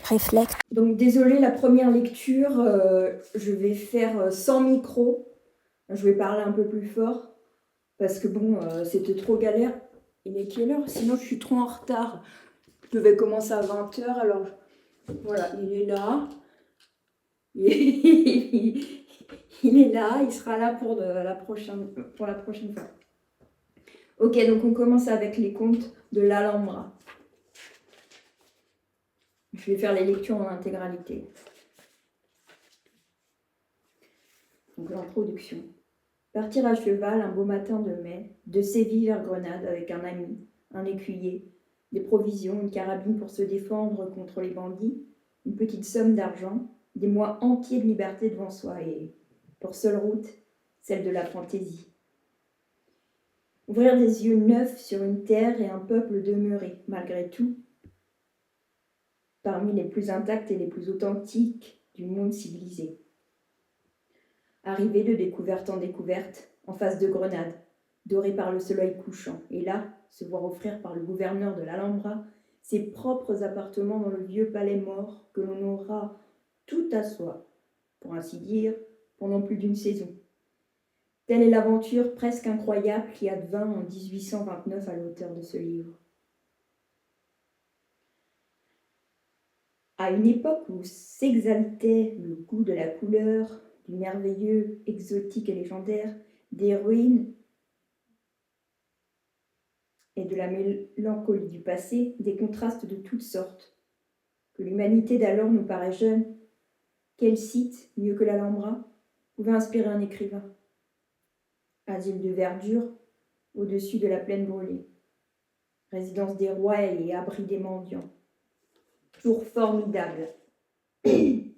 réflexe. Donc désolé, la première lecture, je vais faire sans micro. Je vais parler un peu plus fort parce que bon, c'était trop galère. Il est quelle heure? Sinon je suis trop en retard. Je devais commencer à 20h, alors voilà, il est là. Il est là, il sera là pour la prochaine fois. Ok, donc on commence avec les contes de l'Alhambra. Je vais faire les lectures en intégralité. Donc l'introduction. Partir à cheval un beau matin de mai, de Séville vers Grenade avec un ami, un écuyer, des provisions, une carabine pour se défendre contre les bandits, une petite somme d'argent, des mois entiers de liberté devant soi et, pour seule route, celle de la fantaisie. Ouvrir des yeux neufs sur une terre et un peuple demeuré, malgré tout, parmi les plus intacts et les plus authentiques du monde civilisé. Arriver de découverte en découverte, en face de Grenade, doré par le soleil couchant, et là, se voir offrir par le gouverneur de l'Alhambra ses propres appartements dans le vieux palais mort que l'on aura tout à soi, pour ainsi dire, pendant plus d'une saison. Telle est l'aventure presque incroyable qui advint en 1829 à l'auteur de ce livre. À une époque où s'exaltait le goût de la couleur, du merveilleux, exotique et légendaire, des ruines et de la mélancolie du passé, des contrastes de toutes sortes, que l'humanité d'alors nous paraît jeune, quel site, mieux que l'Alhambra, pouvait inspirer un écrivain? Asile de verdure, au-dessus de la plaine brûlée, résidence des rois et abri des mendiants, tour formidable et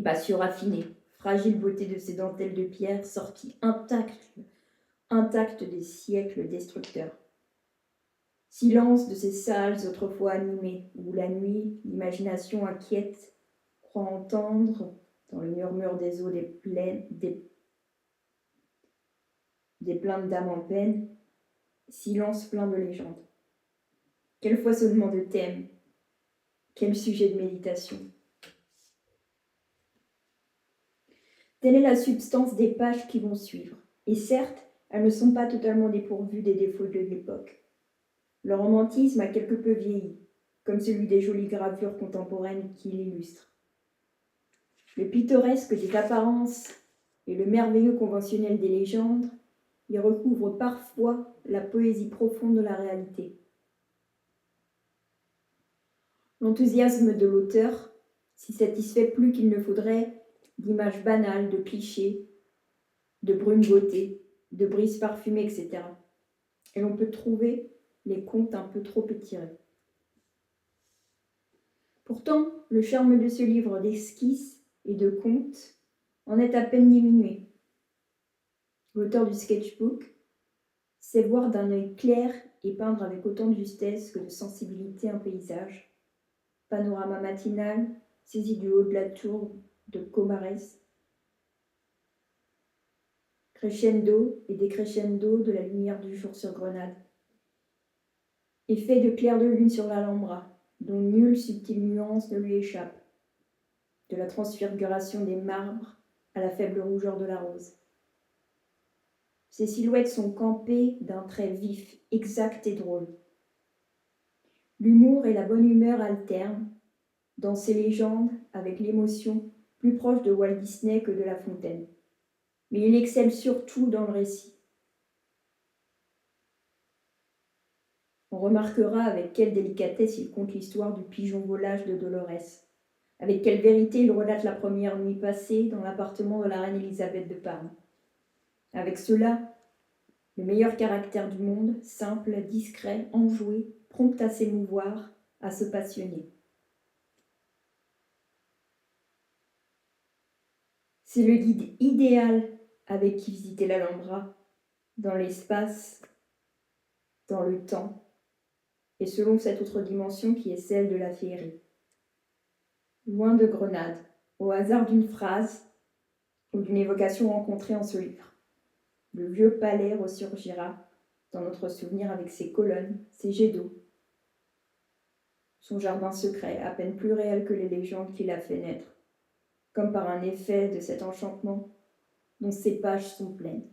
patio raffiné, fragile beauté de ces dentelles de pierre sorties intactes des siècles destructeurs. Silence de ces salles autrefois animées, où la nuit, l'imagination inquiète croit entendre, dans le murmure des eaux des plaintes d'âmes en peine, silence plein de légendes. Quel foisonnement de thèmes, quel sujet de méditation. Telle est la substance des pages qui vont suivre, et certes, elles ne sont pas totalement dépourvues des défauts de l'époque. Le romantisme a quelque peu vieilli, comme celui des jolies gravures contemporaines qui l'illustrent. Le pittoresque des apparences et le merveilleux conventionnel des légendes y recouvrent parfois la poésie profonde de la réalité. L'enthousiasme de l'auteur s'y satisfait plus qu'il ne faudrait d'images banales, de clichés, de brunes beauté, de brises parfumées, etc. Et l'on peut trouver les contes un peu trop étirés. Pourtant, le charme de ce livre d'esquisses et de contes en est à peine diminué. L'auteur du sketchbook sait voir d'un œil clair et peindre avec autant de justesse que de sensibilité un paysage. Panorama matinal, saisi du haut de la tour de Comares, crescendo et décrescendo de la lumière du jour sur Grenade. Effet de clair de lune sur l'Alhambra, dont nulle subtile nuance ne lui échappe, de la transfiguration des marbres à la faible rougeur de la rose. Ces silhouettes sont campées d'un trait vif, exact et drôle. L'humour et la bonne humeur alternent dans ces légendes avec l'émotion plus proche de Walt Disney que de La Fontaine. Mais il excelle surtout dans le récit. On remarquera avec quelle délicatesse il conte l'histoire du pigeon volage de Dolores, avec quelle vérité il relate la première nuit passée dans l'appartement de la reine Élisabeth de Parme. Avec cela, le meilleur caractère du monde, simple, discret, enjoué, prompt à s'émouvoir, à se passionner. C'est le guide idéal avec qui visiter l'Alhambra, dans l'espace, dans le temps, et selon cette autre dimension qui est celle de la féerie. Loin de Grenade, au hasard d'une phrase ou d'une évocation rencontrée en ce livre, le vieux palais ressurgira dans notre souvenir avec ses colonnes, ses jets d'eau, son jardin secret, à peine plus réel que les légendes qu'il a fait naître, comme par un effet de cet enchantement dont ses pages sont pleines.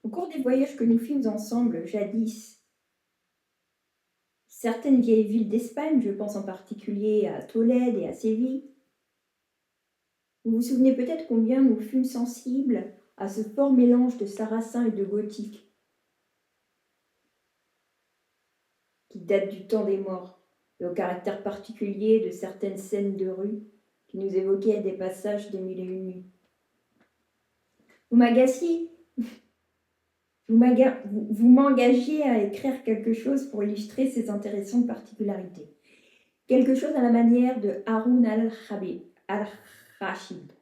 Au cours des voyages que nous fîmes ensemble, jadis, certaines vieilles villes d'Espagne, je pense en particulier à Tolède et à Séville, vous vous souvenez peut-être combien nous fûmes sensibles à ce fort mélange de sarrasin et de gothique qui date du temps des morts, et au caractère particulier de certaines scènes de rue qui nous évoquaient des passages des Mille et une nuits. Vous m'agaciez. Vous m'engagiez à écrire quelque chose pour illustrer ces intéressantes particularités. Quelque chose à la manière de Haroun al-Rachid.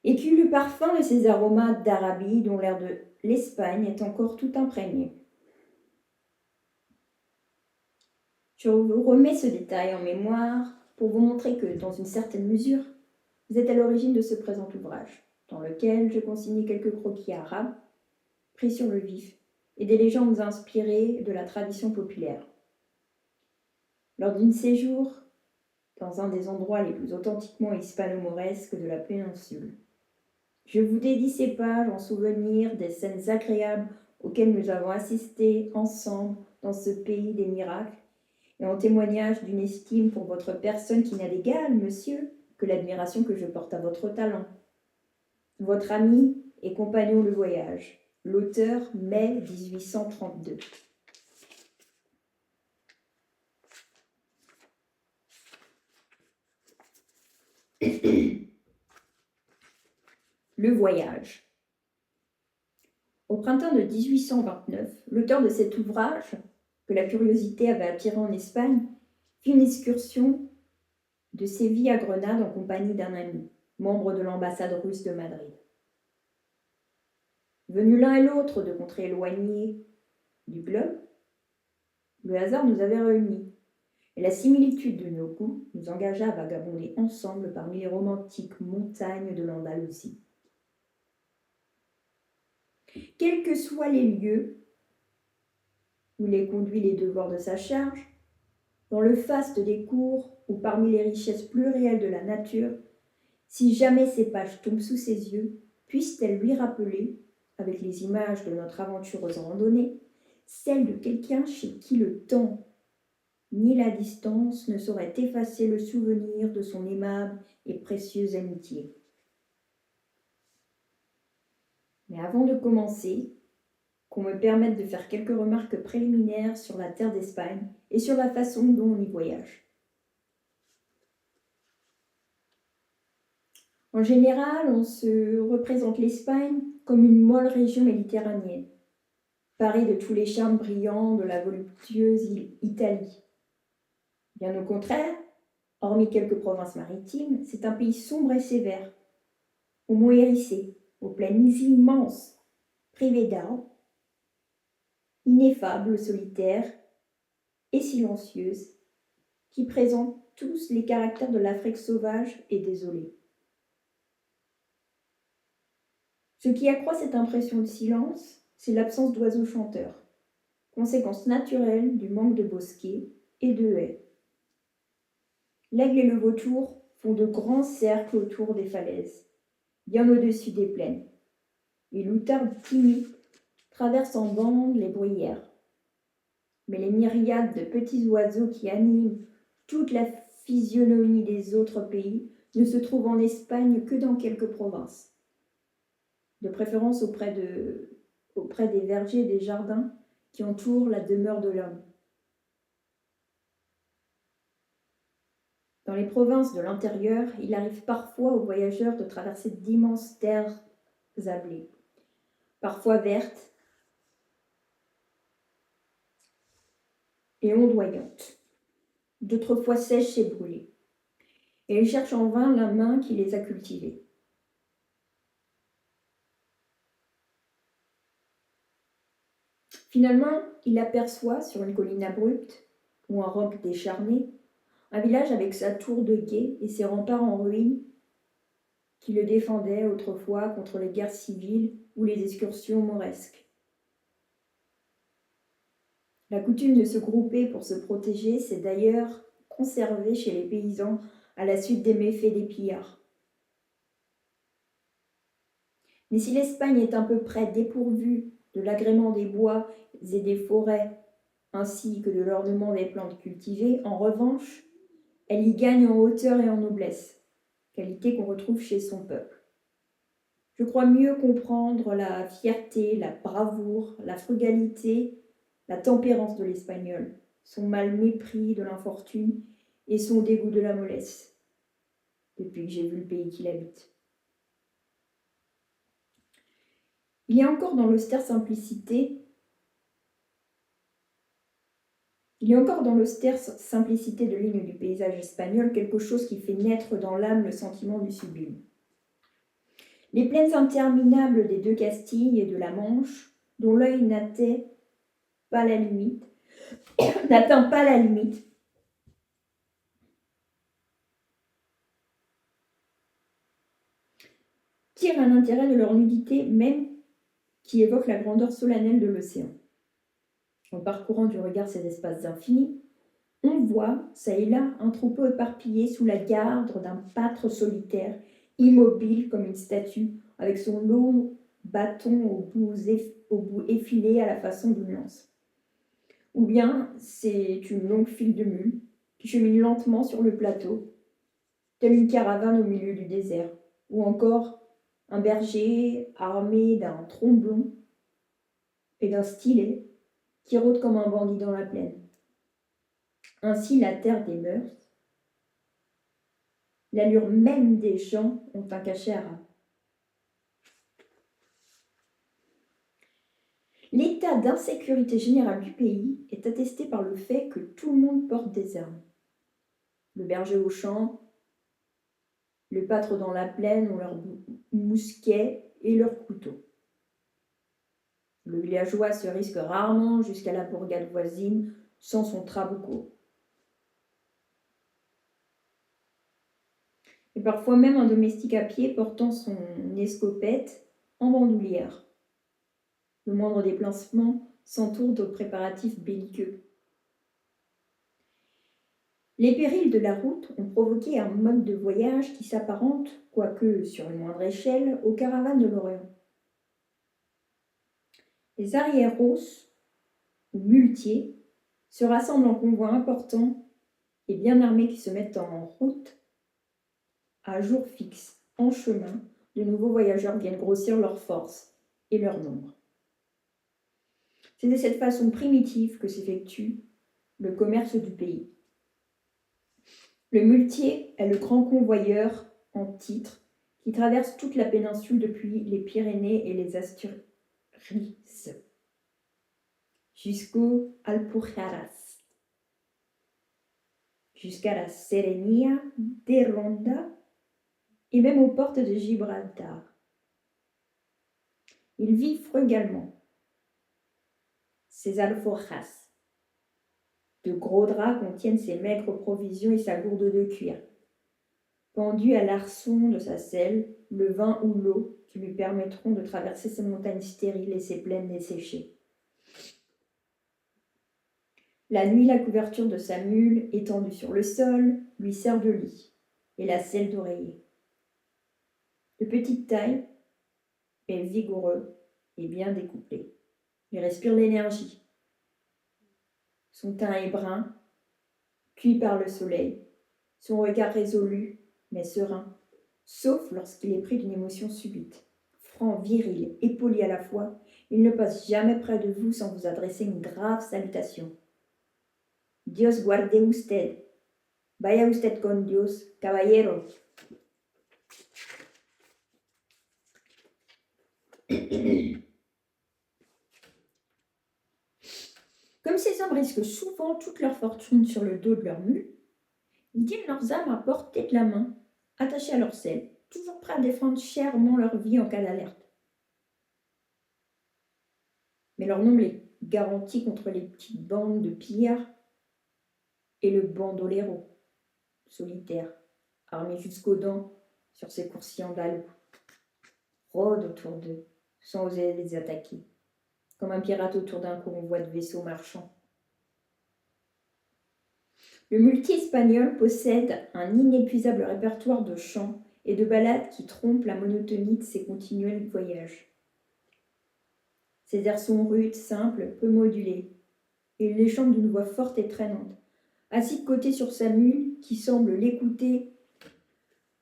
Et qui eut le parfum de ces aromas d'Arabie dont l'air de l'Espagne est encore tout imprégné. Je vous remets ce détail en mémoire pour vous montrer que, dans une certaine mesure, vous êtes à l'origine de ce présent ouvrage, dans lequel je consignais quelques croquis arabes, pris sur le vif, et des légendes inspirées de la tradition populaire. Lors d'un séjour dans un des endroits les plus authentiquement hispano-mauresques de la péninsule, je vous dédie ces pages en souvenir des scènes agréables auxquelles nous avons assisté ensemble dans ce pays des miracles, et en témoignage d'une estime pour votre personne qui n'a d'égal, monsieur, que l'admiration que je porte à votre talent. Votre ami et compagnon de voyage, l'auteur, mai 1832. Le voyage. Au printemps de 1829, l'auteur de cet ouvrage, que la curiosité avait attiré en Espagne, fit une excursion de Séville à Grenade en compagnie d'un ami, membre de l'ambassade russe de Madrid. Venus l'un et l'autre de contrées éloignées du globe, le hasard nous avait réunis, et la similitude de nos goûts nous engagea à vagabonder ensemble parmi les romantiques montagnes de l'Andalousie. Quels que soient les lieux où il est conduit les devoirs de sa charge, dans le faste des cours ou parmi les richesses plurielles de la nature, si jamais ces pages tombent sous ses yeux, puissent-elles lui rappeler, avec les images de notre aventureuse randonnée, celle de quelqu'un chez qui le temps ni la distance ne sauraient effacer le souvenir de son aimable et précieuse amitié. Mais avant de commencer, qu'on me permette de faire quelques remarques préliminaires sur la terre d'Espagne et sur la façon dont on y voyage. En général, on se représente l'Espagne comme une molle région méditerranéenne, parée de tous les charmes brillants de la voluptueuse Italie. Bien au contraire, hormis quelques provinces maritimes, c'est un pays sombre et sévère, aux monts hérissés, aux plaines immenses, privées d'arbres, ineffables, solitaires et silencieuses, qui présentent tous les caractères de l'Afrique sauvage et désolée. Ce qui accroît cette impression de silence, c'est l'absence d'oiseaux chanteurs, conséquence naturelle du manque de bosquets et de haies. L'aigle et le vautour font de grands cercles autour des falaises, bien au-dessus des plaines. Les loutards timides traversent en bande les bruyères. Mais les myriades de petits oiseaux qui animent toute la physionomie des autres pays ne se trouvent en Espagne que dans quelques provinces, de préférence auprès des vergers et des jardins qui entourent la demeure de l'homme. Dans les provinces de l'intérieur, il arrive parfois aux voyageurs de traverser d'immenses terres sablées, parfois vertes et ondoyantes, d'autres fois sèches et brûlées, et ils cherchent en vain la main qui les a cultivées. Finalement, il aperçoit sur une colline abrupte ou un roc décharné un village avec sa tour de guet et ses remparts en ruine qui le défendaient autrefois contre les guerres civiles ou les excursions mauresques. La coutume de se grouper pour se protéger s'est d'ailleurs conservée chez les paysans à la suite des méfaits des pillards. Mais si l'Espagne est à peu près dépourvue de l'agrément des bois et des forêts, ainsi que de l'ornement des plantes cultivées, en revanche, elle y gagne en hauteur et en noblesse, qualité qu'on retrouve chez son peuple. Je crois mieux comprendre la fierté, la bravoure, la frugalité, la tempérance de l'Espagnol, son mal mépris de l'infortune et son dégoût de la mollesse, depuis que j'ai vu le pays qu'il habite. Il y a encore dans l'austère simplicité de ligne du paysage espagnol quelque chose qui fait naître dans l'âme le sentiment du sublime. Les plaines interminables des deux Castilles et de la Manche, dont l'œil n'atteint pas la limite, tirent un intérêt de leur nudité même qui évoque la grandeur solennelle de l'océan. En parcourant du regard ces espaces infinis, on voit, ça et là, un troupeau éparpillé sous la garde d'un pâtre solitaire, immobile comme une statue, avec son long bâton au bout effilé à la façon d'une lance. Ou bien c'est une longue file de mules qui chemine lentement sur le plateau, telle une caravane au milieu du désert, ou encore un berger armé d'un tromblon et d'un stylet qui rôde comme un bandit dans la plaine. Ainsi, la terre des mœurs, l'allure même des gens ont un cachet arabe. L'état d'insécurité générale du pays est attesté par le fait que tout le monde porte des armes. Le berger au champ, le pâtre dans la plaine ont leurs mousquets et leurs couteaux. Le villageois se risque rarement jusqu'à la bourgade voisine sans son trabuco. Et parfois même un domestique à pied portant son escopette en bandoulière. Le moindre déplacement s'entoure de préparatifs belliqueux. Les périls de la route ont provoqué un mode de voyage qui s'apparente, quoique sur une moindre échelle, aux caravanes de l'Orient. Les arrieros, ou muletiers, se rassemblent en convois importants et bien armés qui se mettent en route à jour fixe, en chemin. De nouveaux voyageurs viennent grossir leur force et leur nombre. C'est de cette façon primitive que s'effectue le commerce du pays. Le muletier est le grand convoyeur en titre qui traverse toute la péninsule depuis les Pyrénées et les Asturies jusqu'aux Alpujarras, jusqu'à la Serenia de Ronda et même aux portes de Gibraltar. Il vit frugalement. Ses alforjas de gros draps contiennent ses maigres provisions et sa gourde de cuir. Pendu à l'arçon de sa selle, le vin ou l'eau qui lui permettront de traverser ces montagnes stériles et ces plaines desséchées. La nuit, la couverture de sa mule, étendue sur le sol, lui sert de lit, et la selle d'oreiller. De petite taille, mais vigoureux et bien découplé. Il respire l'énergie. Son teint est brun, cuit par le soleil, son regard résolu, mais serein, sauf lorsqu'il est pris d'une émotion subite. Franc, viril et poli à la fois, il ne passe jamais près de vous sans vous adresser une grave salutation. Dios guarde usted. Vaya usted con Dios, caballero. Comme ces hommes risquent souvent toute leur fortune sur le dos de leur mule, ils tiennent leurs âmes à portée de la main, attachées à leur selle, toujours prêts à défendre chèrement leur vie en cas d'alerte. Mais leur nombre est garanti contre les petites bandes de pillards et le bandolero, solitaire, armé jusqu'aux dents, sur ses coursiers andalous, rôde autour d'eux, sans oser les attaquer, comme un pirate autour d'un convoi de vaisseaux marchands. Le muletier espagnol possède un inépuisable répertoire de chants et de ballades qui trompent la monotonie de ses continuels voyages. Ses airs sont rudes, simples, peu modulés, et il les chante d'une voix forte et traînante, assis de côté sur sa mule qui semble l'écouter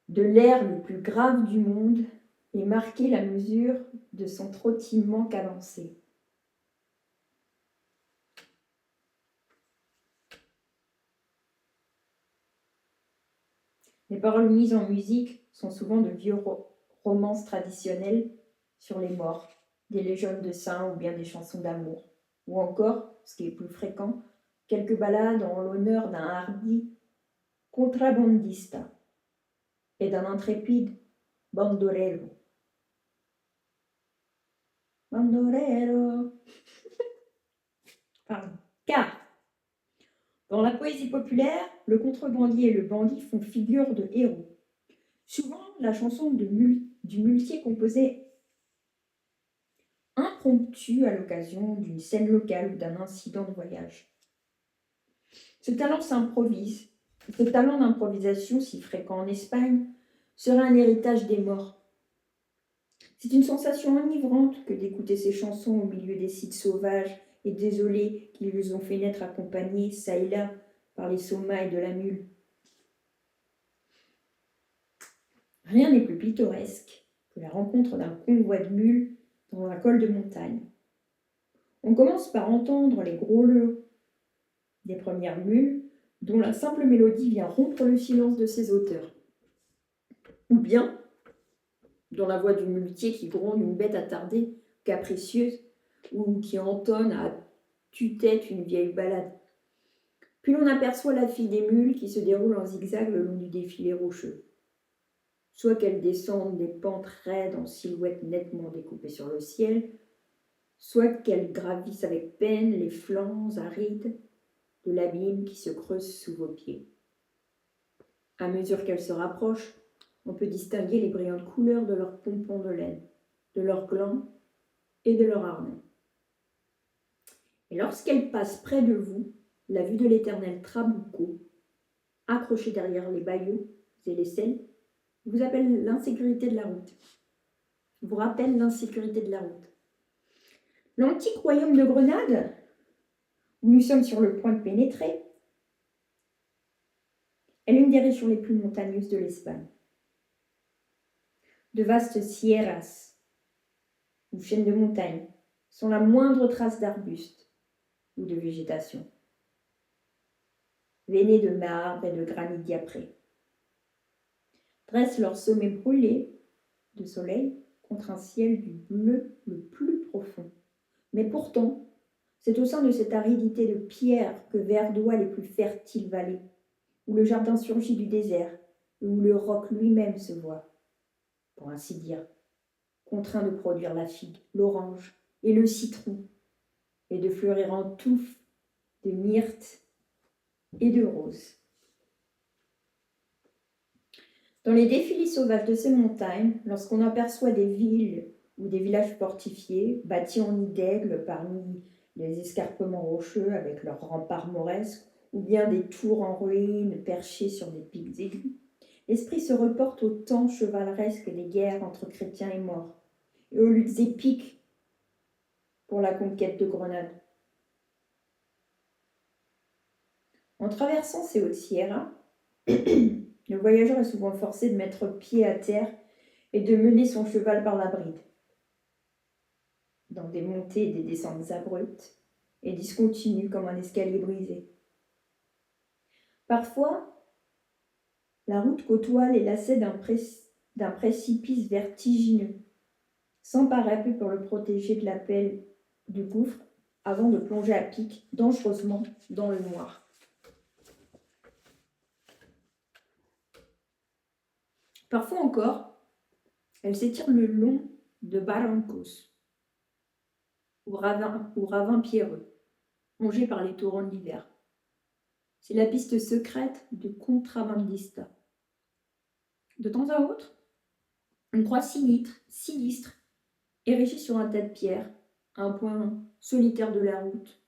de l'air le plus grave du monde et marquer la mesure de son trottinement cadencé. Les paroles mises en musique sont souvent de vieux romances traditionnelles sur les morts, des légendes de saints ou bien des chansons d'amour, ou encore, ce qui est plus fréquent, quelques ballades en l'honneur d'un hardi contrabandista et d'un intrépide bandolero. Bandolero. Pardon. Car, dans la poésie populaire, le contrebandier et le bandit font figure de héros. Souvent, la chanson du muletier composée impromptue à l'occasion d'une scène locale ou d'un incident de voyage. Ce talent d'improvisation, si fréquent en Espagne, serait un héritage des morts. C'est une sensation enivrante que d'écouter ces chansons au milieu des sites sauvages et désolés qui les ont fait naître accompagnés, çà et là, par les sommeils de la mule. Rien n'est plus pittoresque que la rencontre d'un convoi de mules dans un col de montagne. On commence par entendre les grôles des premières mules, dont la simple mélodie vient rompre le silence de ses auteurs. Ou bien, dans la voix du muletier qui gronde une bête attardée, capricieuse, ou qui entonne à tue-tête une vieille ballade. Puis l'on aperçoit la fille des mules qui se déroule en zigzag le long du défilé rocheux. Soit qu'elle descende des pentes raides en silhouettes nettement découpées sur le ciel, soit qu'elle gravisse avec peine les flancs arides de l'abîme qui se creuse sous vos pieds. À mesure qu'elle se rapproche, on peut distinguer les brillantes couleurs de leurs pompons de laine, de leurs glands et de leurs harnais. Et lorsqu'elle passe près de vous, la vue de l'éternel Trabuco, accroché derrière les bayeux et les selles, vous rappelle l'insécurité de la route. L'antique royaume de Grenade, où nous sommes sur le point de pénétrer, est l'une des régions les plus montagneuses de l'Espagne. De vastes sierras, ou chaînes de montagnes, sont la moindre trace d'arbustes ou de végétation, veinées de marbre et de granit diapré, dressent leurs sommets brûlés de soleil contre un ciel du bleu le plus profond. Mais pourtant, c'est au sein de cette aridité de pierre que verdoient les plus fertiles vallées, où le jardin surgit du désert et où le roc lui-même se voit, pour ainsi dire, contraint de produire la figue, l'orange et le citron, et de fleurir en touffes de myrte et de roses. Dans les défilés sauvages de ces montagnes, lorsqu'on aperçoit des villes ou des villages fortifiés, bâtis en nid d'aigle parmi les escarpements rocheux avec leurs remparts mauresques, ou bien des tours en ruine perchées sur des pics aigus, l'esprit se reporte au temps chevaleresque des guerres entre chrétiens et morts, et aux luttes épiques pour la conquête de Grenade. En traversant ces hautes sierras, le voyageur est souvent forcé de mettre pied à terre et de mener son cheval par la bride, dans des montées et des descentes abruptes et discontinues comme un escalier brisé. Parfois, la route côtoie les lacets d'un précipice vertigineux, sans parapluie pour le protéger de la pelle du gouffre avant de plonger à pic dangereusement dans le noir. Parfois encore, elle s'étire le long de barrancos, ou ravins pierreux, rongés par les torrents de l'hiver. C'est la piste secrète du contrabandista. De temps à autre, Une croix sinistre, érigée sur un tas de pierres, un point solitaire de la route,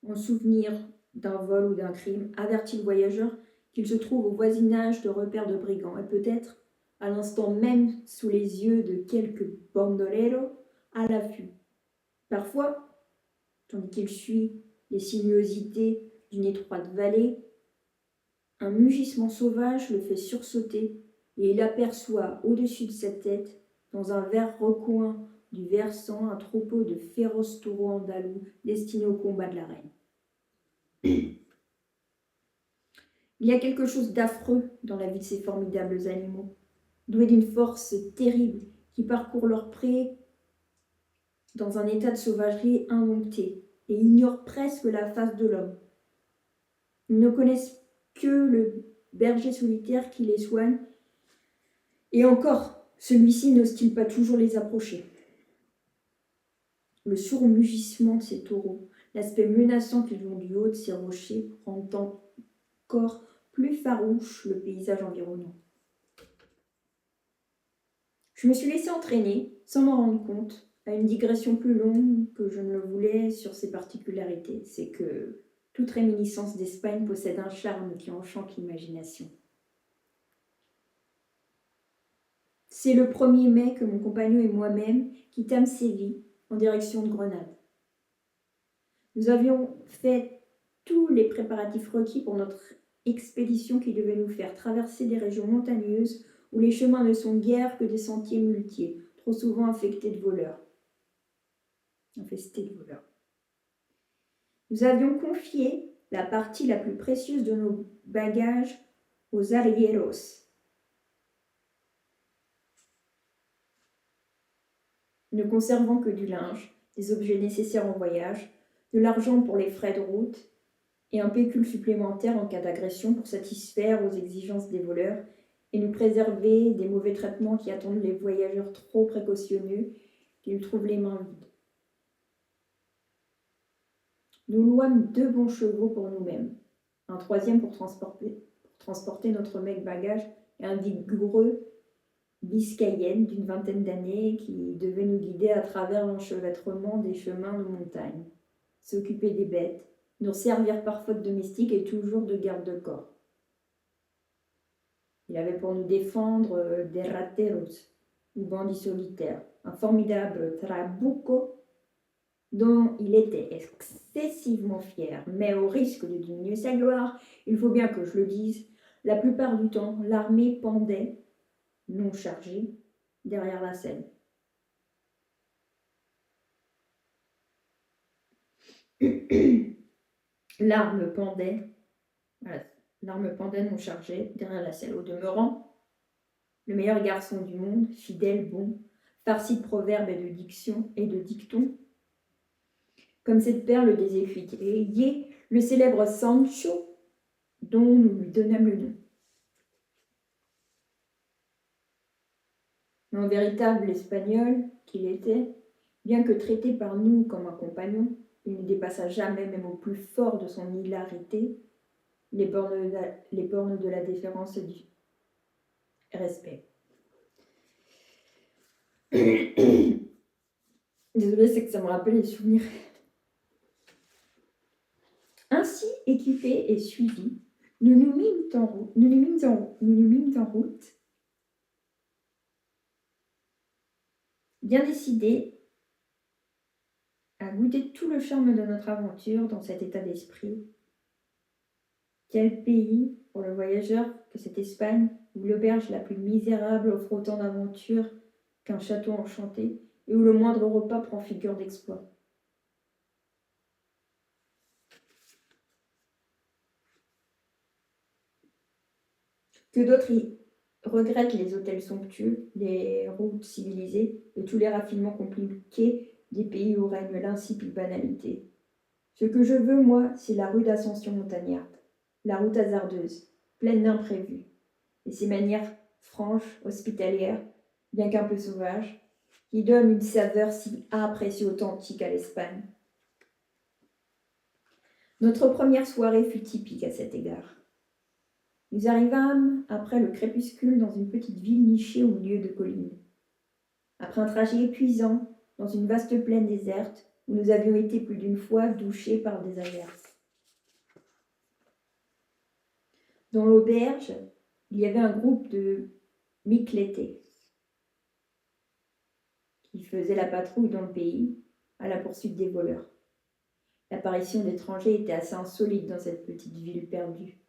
en souvenir d'un vol ou d'un crime, avertit le voyageur qu'il se trouve au voisinage de repères de brigands et peut-être, à l'instant même, sous les yeux de quelques bandoleros à l'affût. Parfois, tandis qu'il suit les sinuosités d'une étroite vallée, un mugissement sauvage le fait sursauter et il aperçoit au-dessus de sa tête, dans un vert recoin du versant, un troupeau de féroces taureaux andalous destinés au combat de la reine. Il y a quelque chose d'affreux dans la vie de ces formidables animaux, doués d'une force terrible qui parcourt leurs prés dans un état de sauvagerie indompté et ignorent presque la face de l'homme. Ils ne connaissent que le berger solitaire qui les soigne, et encore, celui-ci n'ose-t-il pas toujours les approcher. Le sourd mugissement de ces taureaux, l'aspect menaçant qu'ils ont du haut de ces rochers, rendent encore plus farouche le paysage environnant. Je me suis laissé entraîner, sans m'en rendre compte, à une digression plus longue que je ne le voulais sur ses particularités. C'est que toute réminiscence d'Espagne possède un charme qui enchante l'imagination. C'est le 1er mai que mon compagnon et moi-même quittâmes Séville en direction de Grenade. Nous avions fait tous les préparatifs requis pour notre expédition qui devait nous faire traverser des régions montagneuses où les chemins ne sont guère que des sentiers muletiers, trop souvent infestés de voleurs. Nous avions confié la partie la plus précieuse de nos bagages aux arrieros, ne conservant que du linge, des objets nécessaires en voyage, de l'argent pour les frais de route et un pécule supplémentaire en cas d'agression pour satisfaire aux exigences des voleurs et nous préserver des mauvais traitements qui attendent les voyageurs trop précautionneux qui nous trouvent les mains vides. Nous louâmes 2 bons chevaux pour nous-mêmes, un 3e pour transporter notre mec-bagage et un vigoureux biscayenne d'une 20aine d'années qui devait nous guider à travers l'enchevêtrement des chemins de montagne, s'occuper des bêtes, nous servir parfois de domestiques et toujours de garde-corps. Il avait pour nous défendre des rateros, ou bandits solitaires, un formidable trabuco dont il était excessivement fier, mais au risque de diminuer sa gloire, il faut bien que je le dise, la plupart du temps, l'armée pendait, non chargée, derrière la selle. L'arme pendait non chargée, derrière la selle. Au demeurant, le meilleur garçon du monde, fidèle, bon, farci de proverbes et de dictions et de dictons, comme cette perle des écuyers, le célèbre Sancho, dont nous lui donnâmes le nom. Mais en véritable espagnol qu'il était, bien que traité par nous comme un compagnon, il ne dépassa jamais, même au plus fort de son hilarité, les bornes de la déférence et du respect. Désolée, c'est que ça me rappelle les souvenirs. Ainsi équipés et suivis, nous nous mîmes en route, bien décidés à goûter tout le charme de notre aventure dans cet état d'esprit. Quel pays, pour le voyageur, que cette Espagne, où l'auberge la plus misérable offre autant d'aventures qu'un château enchanté, et où le moindre repas prend figure d'exploit. Que d'autres y regrettent les hôtels somptueux, les routes civilisées et tous les raffinements compliqués des pays où règne l'insipide banalité. Ce que je veux, moi, c'est la rude ascension montagnarde, la route hasardeuse, pleine d'imprévus, et ses manières franches, hospitalières, bien qu'un peu sauvages, qui donnent une saveur si âpre et si authentique à l'Espagne. Notre première soirée fut typique à cet égard. Nous arrivâmes après le crépuscule dans une petite ville nichée au milieu de collines. après un trajet épuisant dans une vaste plaine déserte où nous avions été plus d'une fois douchés par des averses. Dans l'auberge, il y avait un groupe de Mikletés qui faisaient la patrouille dans le pays à la poursuite des voleurs. L'apparition d'étrangers était assez insolite dans cette petite ville perdue.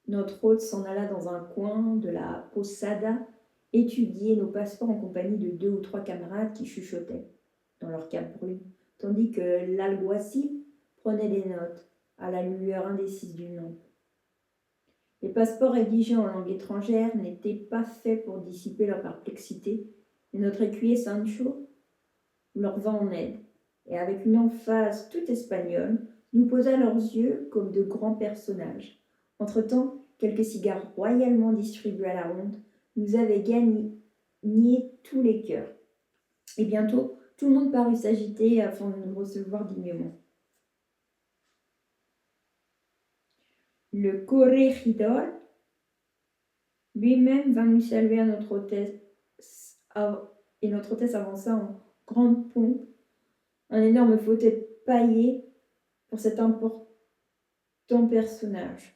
Notre hôte s'en alla dans un coin de la posada étudier nos passeports en compagnie de 2 ou 3 camarades qui chuchotaient dans leur cape brune, tandis que l'alguacil prenait des notes à la lueur indécise d'une lampe. Les passeports rédigés en langue étrangère n'étaient pas faits pour dissiper leur perplexité, et notre écuyer Sancho leur vint en aide, et avec une emphase toute espagnole, nous posa à leurs yeux comme de grands personnages. Entre-temps, quelques cigares royalement distribués à la ronde nous avaient gagné tous les cœurs. Et bientôt, tout le monde parut s'agiter afin de nous recevoir dignement. Le corregidor lui-même vint nous saluer à notre hôtesse, et notre hôtesse avança en grande pompe un énorme fauteuil paillé pour cet important personnage.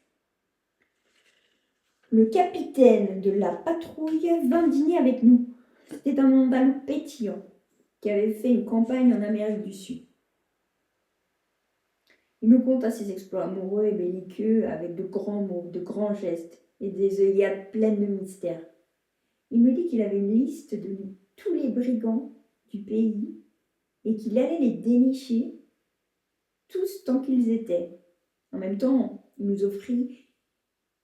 Le capitaine de la patrouille vint dîner avec nous. C'était un Andalou pétillant qui avait fait une campagne en Amérique du Sud. Il nous conta ses exploits amoureux et belliqueux avec de grands mots, de grands gestes et des œillades pleines de mystères. Il me dit qu'il avait une liste de tous les brigands du pays et qu'il allait les dénicher tous tant qu'ils étaient. En même temps, il nous offrit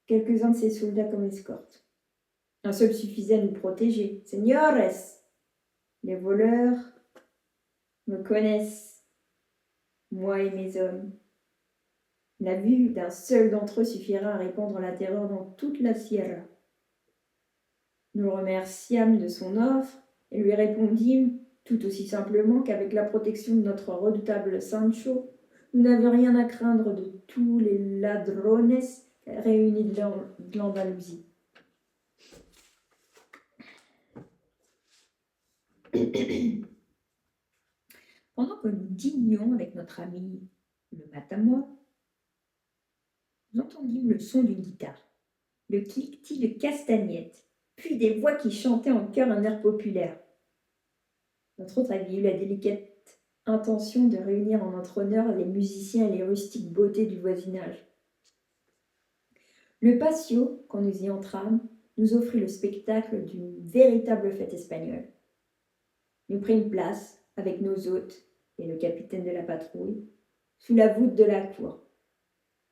quelques-uns de ses soldats comme escorte. Un seul suffisait à nous protéger. Señores, les voleurs me connaissent, moi et mes hommes. La vue d'un seul d'entre eux suffira à répandre la terreur dans toute la sierra. Nous le remerciâmes de son offre et lui répondîmes tout aussi simplement qu'avec la protection de notre redoutable Sancho, nous n'avions rien à craindre de tous les ladrones réunis de l'Andalousie. Pendant que nous dînions avec notre ami le Matamor, nous entendîmes le son d'une guitare, le cliquetis de castagnettes, puis des voix qui chantaient en chœur un air populaire. Notre hôte avait eu la délicate intention de réunir en notre honneur les musiciens et les rustiques beautés du voisinage. Le patio, quand nous y entrâmes, nous offrit le spectacle d'une véritable fête espagnole. Nous prîmes place, avec nos hôtes et le capitaine de la patrouille, sous la voûte de la cour.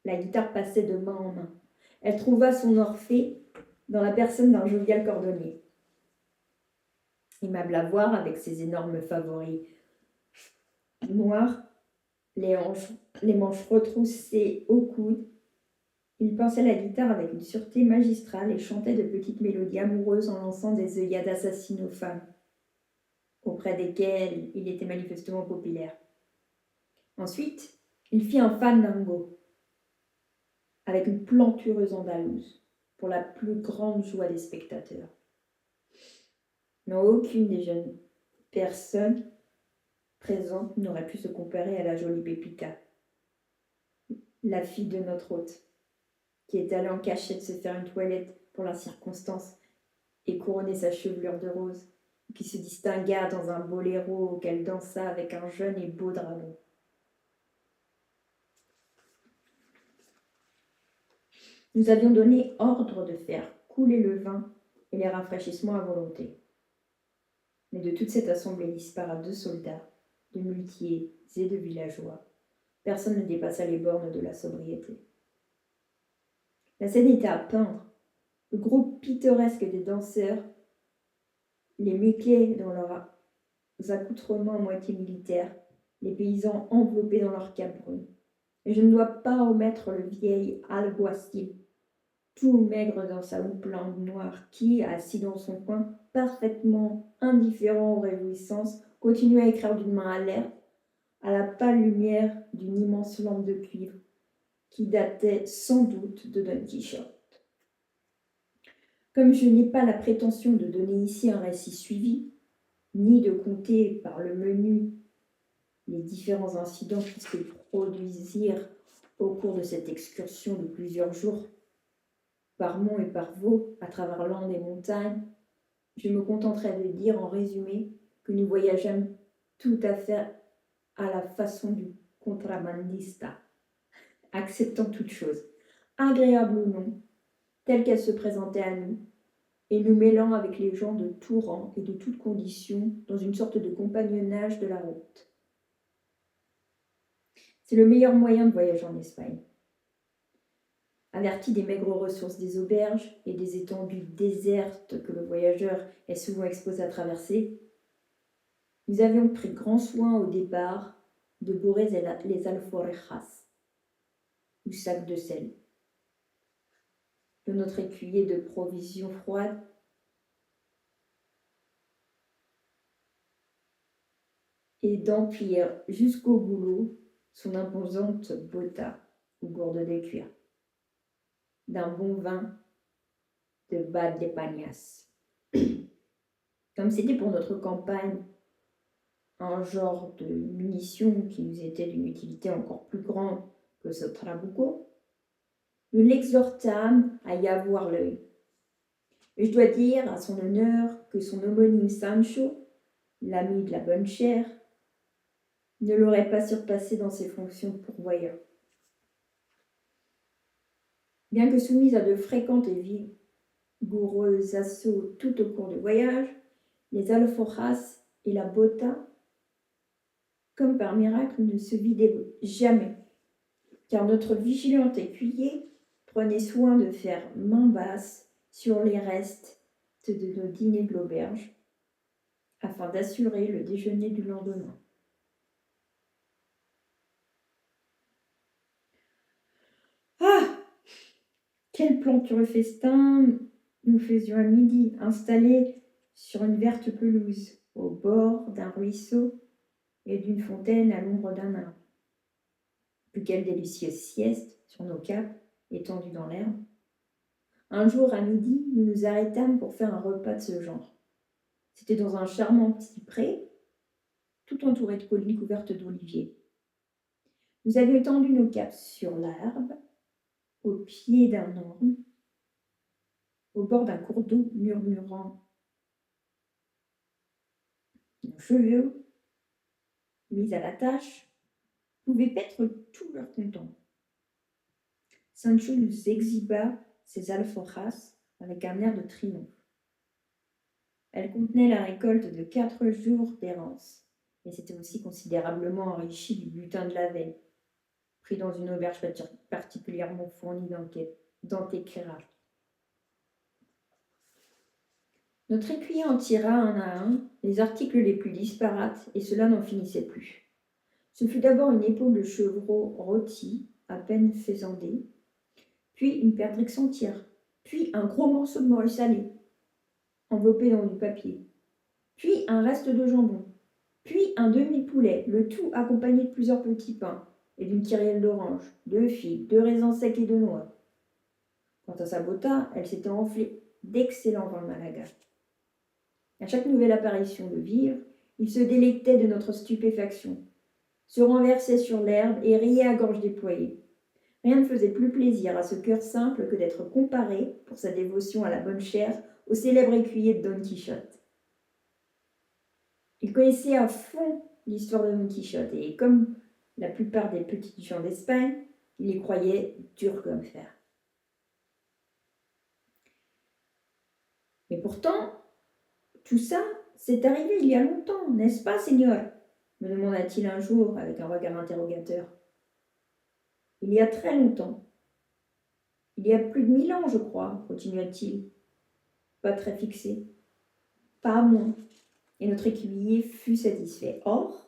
La guitare passait de main en main. Elle trouva son Orphée dans la personne d'un jovial cordonnier. Aimable à voir avec ses énormes favoris noirs, les manches retroussées au coude, il pinçait la guitare avec une sûreté magistrale et chantait de petites mélodies amoureuses en lançant des œillades assassines aux femmes, auprès desquelles il était manifestement populaire. Ensuite, il fit un fandango avec une plantureuse andalouse, pour la plus grande joie des spectateurs. Non, aucune des jeunes personnes présentes n'aurait pu se comparer à la jolie Pépita, la fille de notre hôte, qui est allée en cachette se faire une toilette pour la circonstance et couronner sa chevelure de rose, qui se distingua dans un boléro auquel dansa avec un jeune et beau dragon. Nous avions donné ordre de faire couler le vin et les rafraîchissements à volonté. Mais de toute cette assemblée disparats 2 soldats, de muletiers et de villageois. Personne ne dépassa les bornes de la sobriété. La scène était à peindre. Le groupe pittoresque des danseurs, les musclés dans leurs accoutrements à moitié militaires, les paysans enveloppés dans leurs capes brunes. Et je ne dois pas omettre le vieil alguacil, tout maigre dans sa houppelande noire, qui, assis dans son coin, parfaitement indifférent aux réjouissances, continuait à écrire d'une main alerte, à la pâle lumière d'une immense lampe de cuivre, qui datait sans doute de Don Quichotte. Comme je n'ai pas la prétention de donner ici un récit suivi, ni de compter par le menu les différents incidents qui se produisirent au cours de cette excursion de plusieurs jours, par monts et par vaux, à travers landes et montagnes, je me contenterai de dire en résumé que nous voyageâmes tout à fait à la façon du contrabandista, acceptant toute chose, agréable ou non, telle qu'elle se présentait à nous, et nous mêlant avec les gens de tout rang et de toutes conditions dans une sorte de compagnonnage de la route. C'est le meilleur moyen de voyager en Espagne. Averti des maigres ressources des auberges et des étendues désertes que le voyageur est souvent exposé à traverser, nous avions pris grand soin au départ de bourrer les alforjas, ou sacs de sel, de notre écuyer de provisions froides et d'emplir jusqu'au goulot son imposante bota ou gourde de cuir, d'un bon vin de Bad de Pagnas. Comme c'était pour notre campagne un genre de munition qui nous était d'une utilité encore plus grande que ce trabuco, nous l'exhortâmes à y avoir l'œil. Et je dois dire à son honneur que son homonyme Sancho, l'ami de la bonne chère, ne l'aurait pas surpassé dans ses fonctions de pourvoyeur. Bien que soumise à de fréquentes et vigoureux assauts tout au cours du voyage, les alforjas et la bota, comme par miracle, ne se vidaient jamais, car notre vigilant écuyer prenait soin de faire main basse sur les restes de nos dîners de l'auberge, afin d'assurer le déjeuner du lendemain. Ah! Quel plantureux festin nous faisions à midi, installés sur une verte pelouse, au bord d'un ruisseau et d'une fontaine à l'ombre d'un arbre. Puis quelle délicieuse sieste sur nos capes, étendues dans l'herbe. Un jour à midi, nous nous arrêtâmes pour faire un repas de ce genre. C'était dans un charmant petit pré, tout entouré de collines couvertes d'oliviers. Nous avions étendu nos capes sur l'herbe, au pied d'un orme, au bord d'un cours d'eau murmurant. Nos cheveux, mis à la tâche, pouvaient paître tout leur content. Sancho nous exhiba ses alforjas avec un air de triomphe. Elle contenait la récolte de 4 jours d'errance, et s'était aussi considérablement enrichie du butin de la veille, pris dans une auberge particulièrement fournie d'antequera. Notre écuyer en tira un à un les articles les plus disparates, et cela n'en finissait plus. Ce fut d'abord une épaule de chevreau rôtie, à peine faisandée, puis une perdrix entière, puis un gros morceau de morue salée, enveloppé dans du papier, puis un reste de jambon, puis un demi-poulet, le tout accompagné de plusieurs petits pains et d'une kyrielle d'oranges, de figues, de raisins secs et de noix. Quant à sa bota, elle s'était enflée d'excellents vins Malaga. À chaque nouvelle apparition de vivre, il se délectait de notre stupéfaction, se renversait sur l'herbe et riait à gorge déployée. Rien ne faisait plus plaisir à ce cœur simple que d'être comparé, pour sa dévotion à la bonne chère, au célèbre écuyer de Don Quichotte. Il connaissait à fond l'histoire de Don Quichotte, et comme la plupart des petites gens d'Espagne, il les croyait durs comme fer. Mais pourtant, tout ça, c'est arrivé il y a longtemps, n'est-ce pas, Seigneur ? Me demanda-t-il un jour avec un regard interrogateur. Il y a très longtemps. Il y a plus de 1000 ans, je crois, continua-t-il, pas très fixé. Pas moins. Et notre écuyer fut satisfait. Or,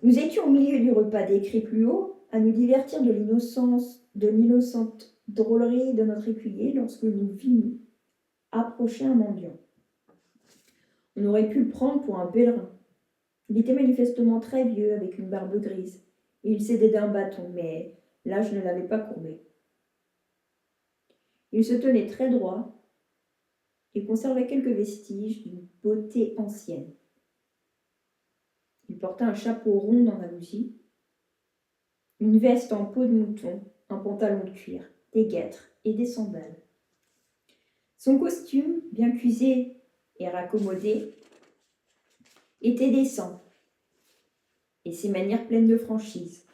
nous étions au milieu du repas décrit plus haut, à nous divertir de l'innocente drôlerie de notre écuyer lorsque nous vîmes approcher un mendiant. On aurait pu le prendre pour un pèlerin. Il était manifestement très vieux, avec une barbe grise, et il s'aidait d'un bâton, mais l'âge ne l'avait pas courbé. Il se tenait très droit et conservait quelques vestiges d'une beauté ancienne, portait un chapeau rond d'Andalousie, une veste en peau de mouton, un pantalon de cuir, des guêtres et des sandales. Son costume, bien cuisé et raccommodé, était décent, et ses manières pleines de franchise.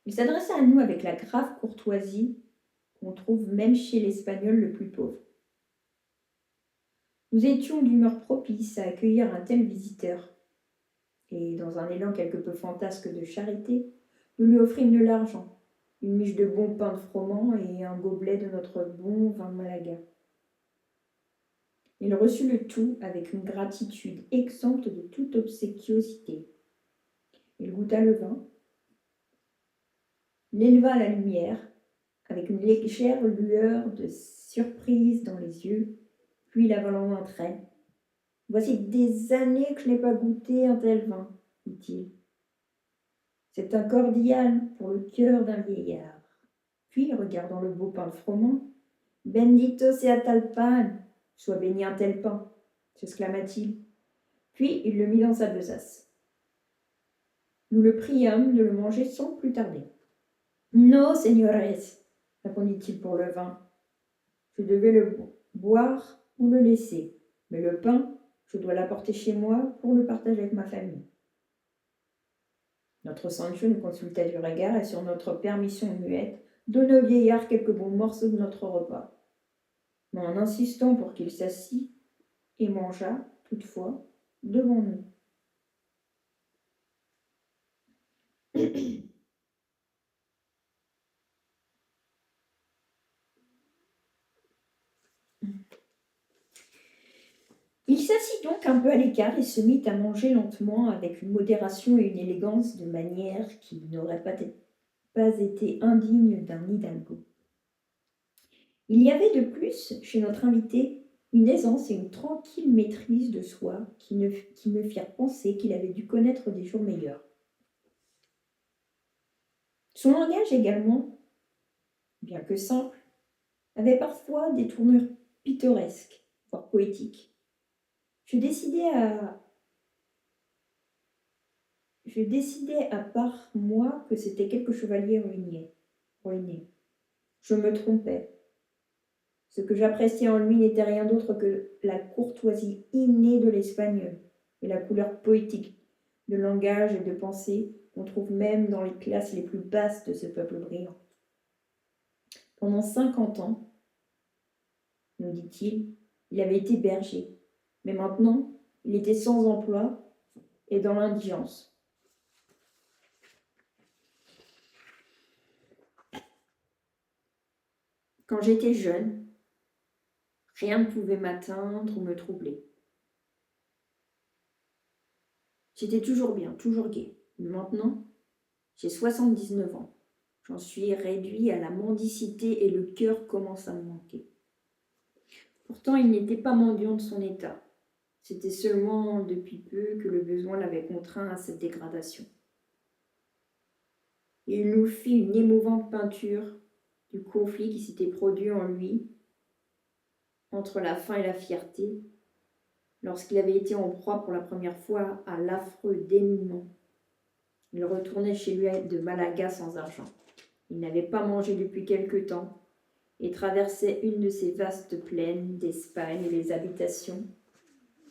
Il s'adressa à nous avec la grave courtoisie qu'on trouve même chez l'Espagnol le plus pauvre. Nous étions d'humeur propice à accueillir un tel visiteur, et dans un élan quelque peu fantasque de charité, nous lui offrîmes de l'argent, une miche de bon pain de froment et un gobelet de notre bon vin de Malaga. Il reçut le tout avec une gratitude exempte de toute obséquiosité. Il goûta le vin, l'éleva à la lumière, avec une légère lueur de surprise dans les yeux, puis l'avalant d'un trait. « Voici des années que je n'ai pas goûté un tel vin, dit-il. C'est un cordial pour le cœur d'un vieillard. » Puis, regardant le beau pain de froment, « Bendito sea tal pan, soit béni un tel pain, s'exclama-t-il. Puis il le mit dans sa besace. Nous le priâmes de le manger sans plus tarder. No, señores, répondit-il pour le vin. Je devais le boire ou le laisser, mais le pain, je dois l'apporter chez moi pour le partager avec ma famille. Notre Sancho nous consulta du regard et sur notre permission muette, donna au vieillard quelques bons morceaux de notre repas. Mais en insistant pour qu'il s'assit et mangeât, toutefois, devant nous. Il s'assit donc un peu à l'écart et se mit à manger lentement avec une modération et une élégance de manière qui n'auraient pas été indignes d'un hidalgo. Il y avait de plus, chez notre invité, une aisance et une tranquille maîtrise de soi qui me firent penser qu'il avait dû connaître des jours meilleurs. Son langage également, bien que simple, avait parfois des tournures pittoresques, voire poétiques. Je décidai à part moi que c'était quelque chevalier ruiné. Je me trompais. Ce que j'appréciais en lui n'était rien d'autre que la courtoisie innée de l'espagnol et la couleur poétique de langage et de pensée qu'on trouve même dans les classes les plus basses de ce peuple brillant. Pendant 50 ans, nous dit-il, il avait été berger, mais maintenant, il était sans emploi et dans l'indigence. Quand j'étais jeune, rien ne pouvait m'atteindre ou me troubler. J'étais toujours bien, toujours gai. Mais maintenant, j'ai 79 ans. J'en suis réduit à la mendicité et le cœur commence à me manquer. Pourtant, il n'était pas mendiant de son état. C'était seulement depuis peu que le besoin l'avait contraint à cette dégradation. Il nous fit une émouvante peinture du conflit qui s'était produit en lui entre la faim et la fierté, lorsqu'il avait été en proie pour la première fois à l'affreux dénuement. Il retournait chez lui de Malaga sans argent. Il n'avait pas mangé depuis quelque temps et traversait une de ces vastes plaines d'Espagne où les habitations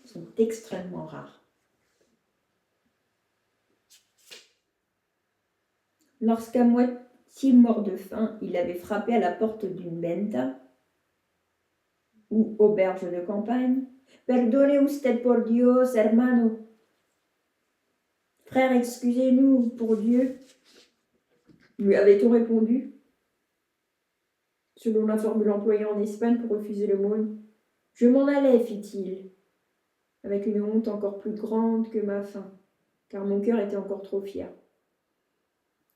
sont extrêmement rares. Lorsqu'à moitié mort de faim, il avait frappé à la porte d'une venta ou auberge de campagne. « Perdone usted por Dios, hermano. » « Frère, excusez-nous pour Dieu. » Lui avait-on répondu, selon la formule employée en Espagne pour refuser l'aumône. « Je m'en allais, fit-il, avec une honte encore plus grande que ma faim, car mon cœur était encore trop fier.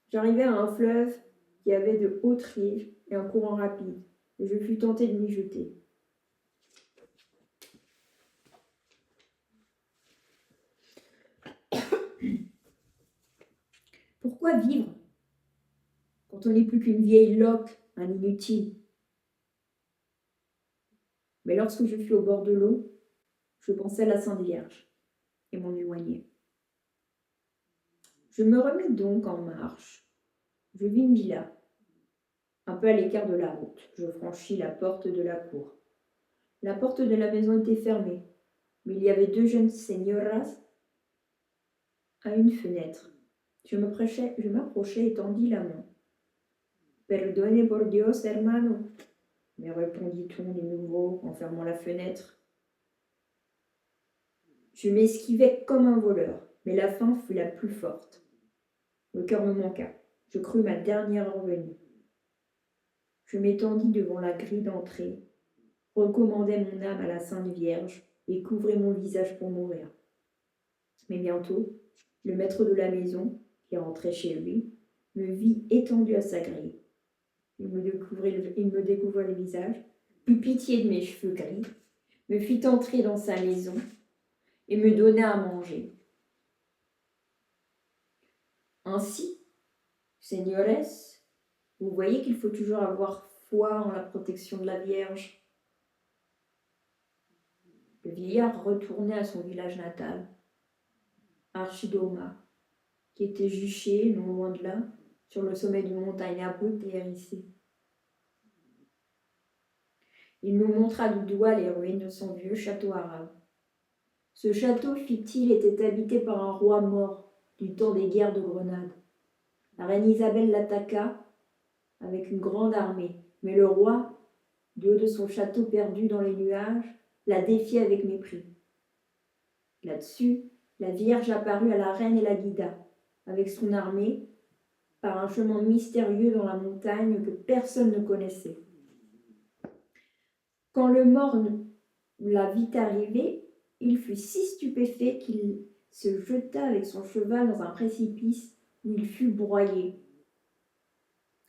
J'arrivai à un fleuve qui avait de hautes rives et un courant rapide, et je fus tenté de m'y jeter. Pourquoi vivre quand on n'est plus qu'une vieille loque, un inutile? Mais lorsque je fus au bord de l'eau, je pensai à la Sainte Vierge et m'en éloignai. Je me remis donc en marche. Je vis une villa, un peu à l'écart de la route. Je franchis la porte de la cour. La porte de la maison était fermée, mais il y avait deux jeunes señoras à une fenêtre. Je m'approchai et tendis la main. Perdone por Dios, hermano, me répondit-on de nouveau en fermant la fenêtre. Je m'esquivai comme un voleur, mais la faim fut la plus forte. Le cœur me manqua. Je crus ma dernière heure venue. Je m'étendis devant la grille d'entrée, recommandai mon âme à la Sainte Vierge et couvris mon visage pour mourir. Mais bientôt, le maître de la maison, qui rentrait chez lui, me vit étendu à sa grille. Il me découvrit le visage, eut pitié de mes cheveux gris, me fit entrer dans sa maison et me donna à manger. Ainsi, señores, vous voyez qu'il faut toujours avoir foi en la protection de la Vierge. Le vieillard retournait à son village natal, Archidoma, qui était juché, non loin de là, sur le sommet d'une montagne abrupte et hérissée. Il nous montra du doigt les ruines de son vieux château arabe. Ce château, fit-il, était habité par un roi mort du temps des guerres de Grenade. La reine Isabelle l'attaqua avec une grande armée, mais le roi, du haut de son château perdu dans les nuages, la défiait avec mépris. Là-dessus, la Vierge apparut à la reine et la guida, avec son armée, par un chemin mystérieux dans la montagne que personne ne connaissait. Quand le mort la vit arriver, il fut si stupéfait qu'il se jeta avec son cheval dans un précipice où il fut broyé.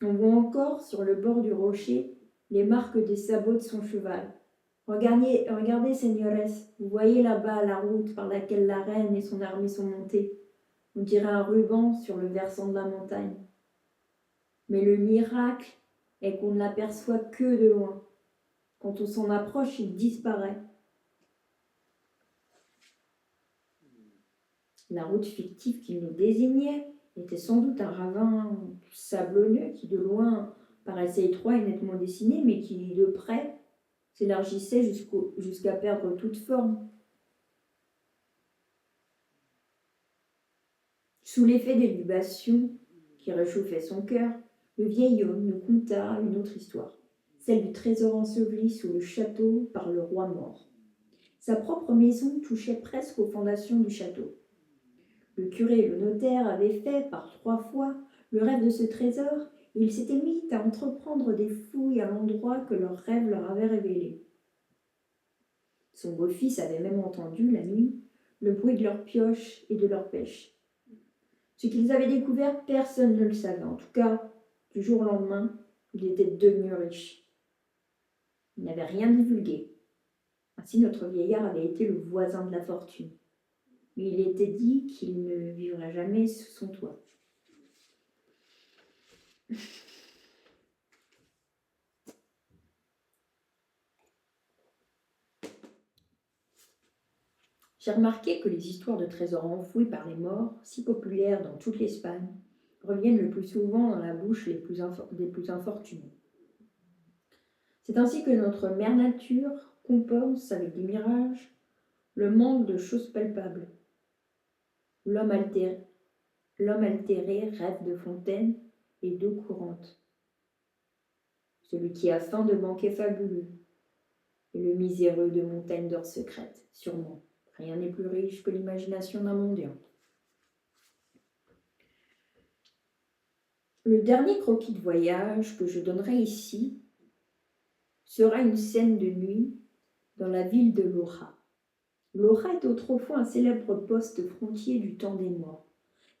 On voit encore sur le bord du rocher les marques des sabots de son cheval. Regardez, señores, vous voyez là-bas la route par laquelle la reine et son armée sont montées. On dirait un ruban sur le versant de la montagne. Mais le miracle est qu'on ne l'aperçoit que de loin. Quand on s'en approche, il disparaît. La route fictive qu'il nous désignait était sans doute un ravin sablonneux qui de loin paraissait étroit et nettement dessiné, mais qui de près s'élargissait jusqu'à perdre toute forme. Sous l'effet des libations qui réchauffaient son cœur, le vieil homme nous conta une autre histoire, celle du trésor enseveli sous le château par le roi mort. Sa propre maison touchait presque aux fondations du château. Le curé et le notaire avaient fait, par 3 fois, le rêve de ce trésor, et ils s'étaient mis à entreprendre des fouilles à l'endroit que leur rêve leur avait révélé. Son beau-fils avait même entendu, la nuit, le bruit de leurs pioches et de leurs pêches. Ce qu'ils avaient découvert, personne ne le savait. En tout cas, du jour au lendemain, il était devenu riche. Il n'avait rien divulgué. Ainsi, notre vieillard avait été le voisin de la fortune. Mais il était dit qu'il ne vivrait jamais sous son toit. J'ai remarqué que les histoires de trésors enfouis par les morts, si populaires dans toute l'Espagne, reviennent le plus souvent dans la bouche des plus infortunés. C'est ainsi que notre mère nature compense avec des mirages le manque de choses palpables. L'homme altéré rêve de fontaines et d'eau courante. Celui qui a faim de banquets fabuleux, et le miséreux de montagnes d'or secrètes, sûrement. Rien n'est plus riche que l'imagination d'un mendiant. Le dernier croquis de voyage que je donnerai ici sera une scène de nuit dans la ville de Loja. Loja est autrefois un célèbre poste frontier du temps des morts.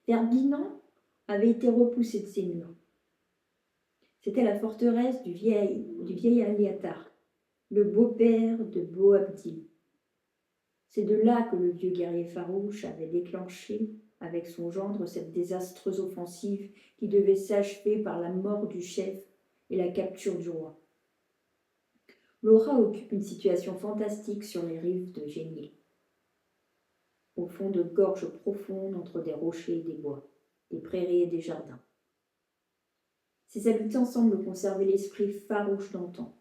Ferdinand avait été repoussé de ses murs. C'était la forteresse du vieil Aliatar, le beau-père de Boabdil. C'est de là que le vieux guerrier farouche avait déclenché avec son gendre cette désastreuse offensive qui devait s'achever par la mort du chef et la capture du roi. Loja occupe une situation fantastique sur les rives de Genil, au fond de gorges profondes entre des rochers et des bois. des prairies et des jardins. Ses habitants semblent conserver l'esprit farouche d'antan.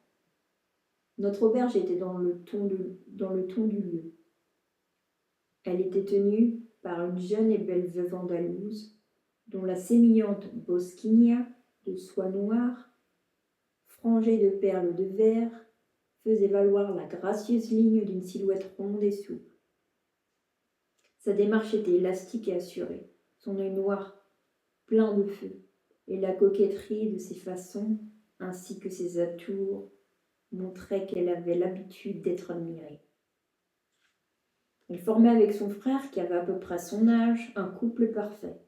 Notre auberge était dans le ton du lieu. Elle était tenue par une jeune et belle veuve andalouse, dont la sémillante bosquinia de soie noire, frangée de perles de verre, faisait valoir la gracieuse ligne d'une silhouette ronde et souple. Sa démarche était élastique et assurée, son œil noir, plein de feu, et la coquetterie de ses façons, ainsi que ses atours, montraient qu'elle avait l'habitude d'être admirée. Elle formait avec son frère, qui avait à peu près son âge, un couple parfait.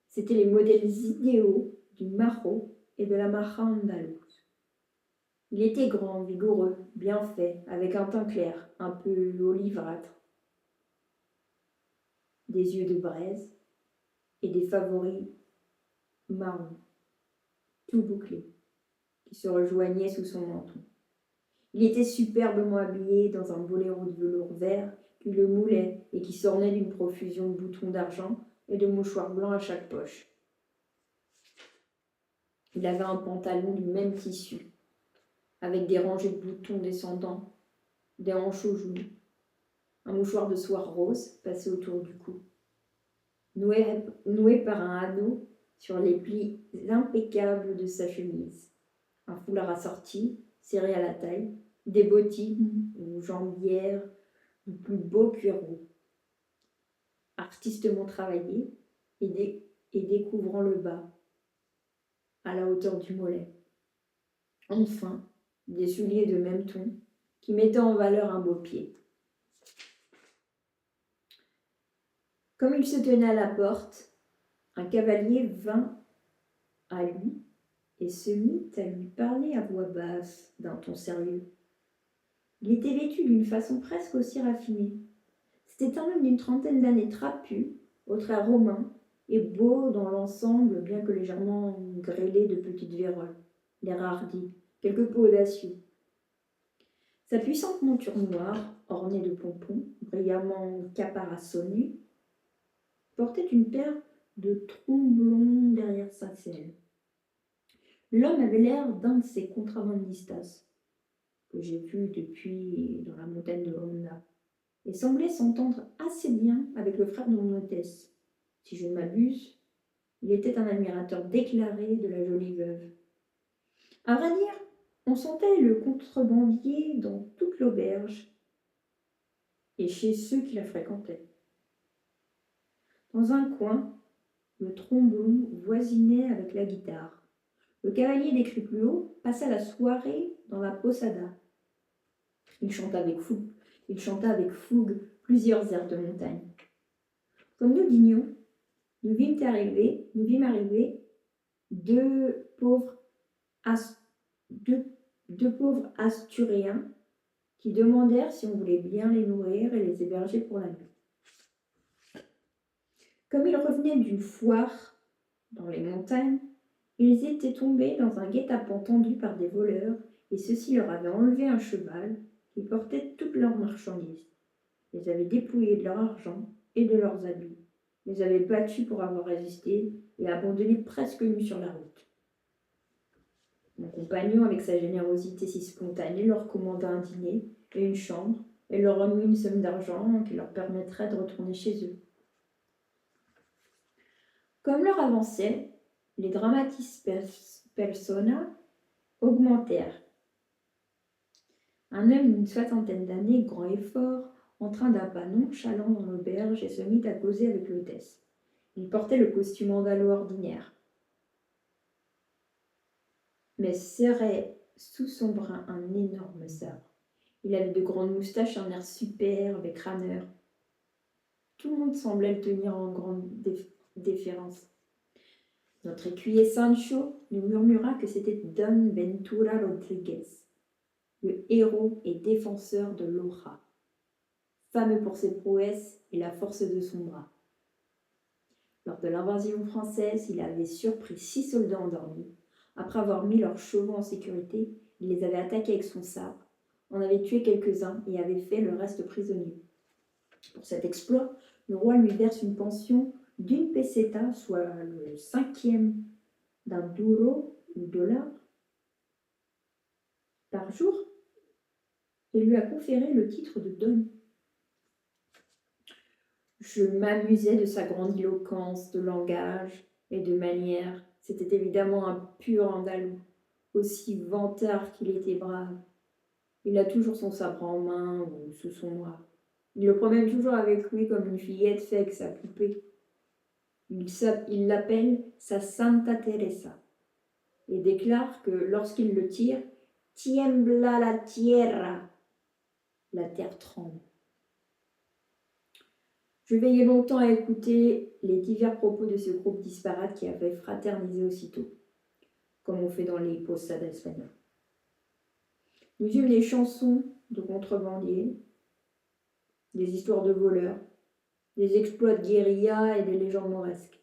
C'étaient les modèles idéaux du majo et de la maja andalouse. Il était grand, vigoureux, bien fait, avec un teint clair, un peu olivâtre, des yeux de braise et des favoris marrons, tout bouclés, qui se rejoignaient sous son menton. Il était superbement habillé dans un boléro de velours vert qui le moulait et qui s'ornait d'une profusion de boutons d'argent et de mouchoirs blancs à chaque poche. Il avait un pantalon du même tissu, avec des rangées de boutons descendants, des hanches aux genoux, un mouchoir de soie rose passé autour du cou, noué par un anneau sur les plis impeccables de sa chemise, un foulard assorti, serré à la taille, des bottines ou jambières du plus beau cuir roux, artistement travaillé et découvrant le bas à la hauteur du mollet. Enfin, des souliers de même ton qui mettaient en valeur un beau pied. Comme il se tenait à la porte, un cavalier vint à lui et se mit à lui parler à voix basse, d'un ton sérieux. Il était vêtu d'une façon presque aussi raffinée. C'était un homme d'une trentaine d'années trapu, aux traits romains, et beau dans l'ensemble, bien que légèrement grêlé de petites vérolles, l'air hardi, quelque peu audacieux. Sa puissante monture noire, ornée de pompons, brillamment caparaçonnés, portait une paire de tromblons derrière sa selle. L'homme avait l'air d'un de ces contrabandistas que j'ai vus depuis dans la montagne de Honda, et semblait s'entendre assez bien avec le frère de mon hôtesse. Si je ne m'abuse, il était un admirateur déclaré de la jolie veuve. À vrai dire, on sentait le contrebandier dans toute l'auberge et chez ceux qui la fréquentaient. Dans un coin, le tromblon voisinait avec la guitare. Le cavalier décrit plus haut passa la soirée dans la posada. Il chanta avec fougue plusieurs airs de montagne. Comme nous dînions, nous vîmes arriver deux pauvres Asturéens qui demandèrent si on voulait bien les nourrir et les héberger pour la nuit. Comme ils revenaient d'une foire dans les montagnes, ils étaient tombés dans un guet-apens tendu par des voleurs, et ceux-ci leur avaient enlevé un cheval qui portait toutes leurs marchandises, les avaient dépouillés de leur argent et de leurs habits, les avaient battus pour avoir résisté et abandonnés presque nus sur la route. Mon compagnon, avec sa générosité si spontanée, leur commanda un dîner et une chambre, et leur remit une somme d'argent qui leur permettrait de retourner chez eux. Comme l'heure avançait, les dramatis persona augmentèrent. Un homme d'une soixantaine d'années, grand et fort, entra d'un pas nonchalant dans l'auberge et se mit à causer avec l'hôtesse. Il portait le costume andalou ordinaire, mais serrait sous son bras un énorme sabre. Il avait de grandes moustaches et un air superbe et crâneur. Tout le monde semblait le tenir en grande déférence. Notre écuyer Sancho nous murmura que c'était Don Ventura Rodriguez, le héros et défenseur de Loja, fameux pour ses prouesses et la force de son bras. Lors de l'invasion française, il avait surpris 6 soldats endormis. Après avoir mis leurs chevaux en sécurité, il les avait attaqués avec son sabre, en avait tué quelques-uns et avait fait le reste prisonnier. Pour cet exploit, le roi lui verse une pension d'une peseta, soit le 5e d'un duro ou dollar, par jour, et lui a conféré le titre de Don. Je m'amusais de sa grandiloquence de langage et de manière. C'était évidemment un pur andalou, aussi vantard qu'il était brave. Il a toujours son sabre en main ou sous son bras. Il le promène toujours avec lui comme une fillette fait avec sa poupée. Il l'appelle sa Santa Teresa et déclare que lorsqu'il le tire, tiembla la tierra, la terre tremble. Je veillais longtemps à écouter les divers propos de ce groupe disparate qui avait fraternisé aussitôt, comme on fait dans les possades espagnoles. Nous eûmes des chansons de contrebandiers, des histoires de voleurs, des exploits de guérilla et des légendes mauresques.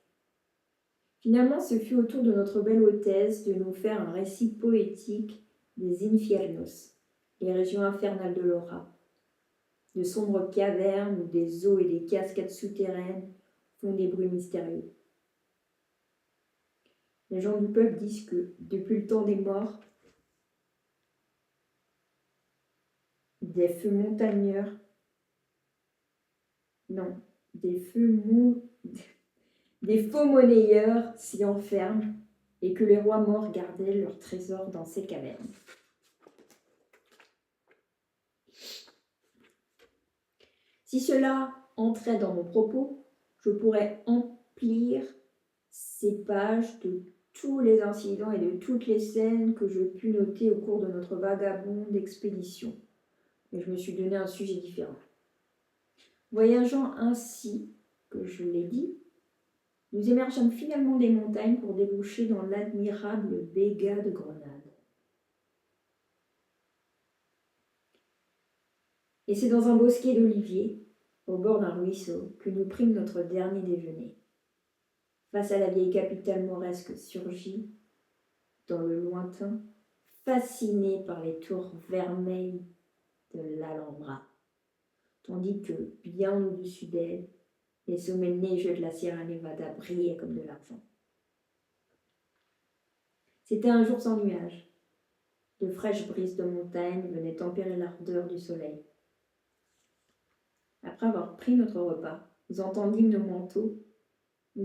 Finalement, ce fut au tour de notre belle hôtesse de nous faire un récit poétique des infiernos, les régions infernales de Laura, de sombres cavernes où des eaux et des cascades souterraines font des bruits mystérieux. Les gens du peuple disent que, depuis le temps des morts, des feux montagneurs, non, des faux monnayeurs s'y enferment et que les rois morts gardaient leurs trésors dans ces cavernes. Si cela entrait dans mon propos, je pourrais emplir ces pages de tous les incidents et de toutes les scènes que je pus noter au cours de notre vagabonde expédition. Mais je me suis donné un sujet différent. Voyageant ainsi, que je l'ai dit, nous émergeâmes finalement des montagnes pour déboucher dans l'admirable Béga de Grenade. Et c'est dans un bosquet d'oliviers, au bord d'un ruisseau, que nous prîmes notre dernier déjeuner. Face à la vieille capitale mauresque surgit, dans le lointain, fascinée par les tours vermeilles de l'Alhambra, tandis que, bien au-dessus d'elle, les sommets neigeux de la Sierra Nevada brillaient comme de l'argent. C'était un jour sans nuages. De fraîches brises de montagne venaient tempérer l'ardeur du soleil. Après avoir pris notre repas, nous étendîmes nos manteaux et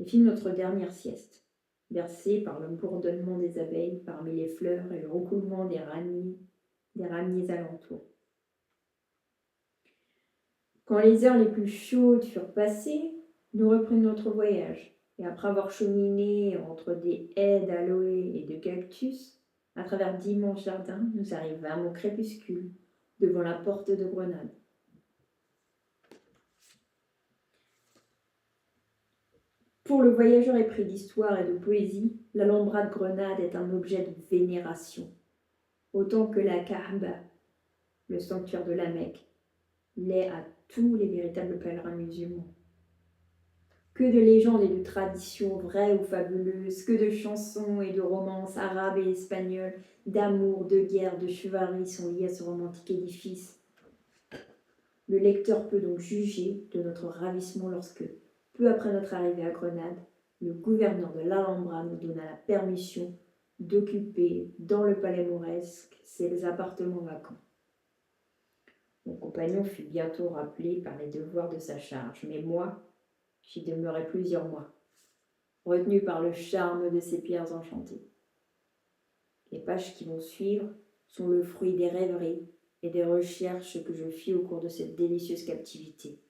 fîmes notre dernière sieste, bercés par le bourdonnement des abeilles parmi les fleurs et le roucoulement des ramiers alentours. Quand les heures les plus chaudes furent passées, nous reprîmes notre voyage, et après avoir cheminé entre des haies d'aloe et de cactus, à travers d'immenses jardins, nous arrivâmes au crépuscule, devant la porte de Grenade. Pour le voyageur épris d'histoire et de poésie, l'Alhambra de Grenade est un objet de vénération, autant que la Kaaba, le sanctuaire de la Mecque, l'est à tous les véritables pèlerins musulmans. Que de légendes et de traditions vraies ou fabuleuses, que de chansons et de romances arabes et espagnoles, d'amour, de guerre, de chevalerie sont liées à ce romantique édifice. Le lecteur peut donc juger de notre ravissement lorsque, peu après notre arrivée à Grenade, le gouverneur de l'Alhambra nous donna la permission d'occuper dans le palais mauresque ses appartements vacants. Mon compagnon fut bientôt rappelé par les devoirs de sa charge, mais moi, j'y demeurai plusieurs mois, retenu par le charme de ces pierres enchantées. Les pages qui vont suivre sont le fruit des rêveries et des recherches que je fis au cours de cette délicieuse captivité.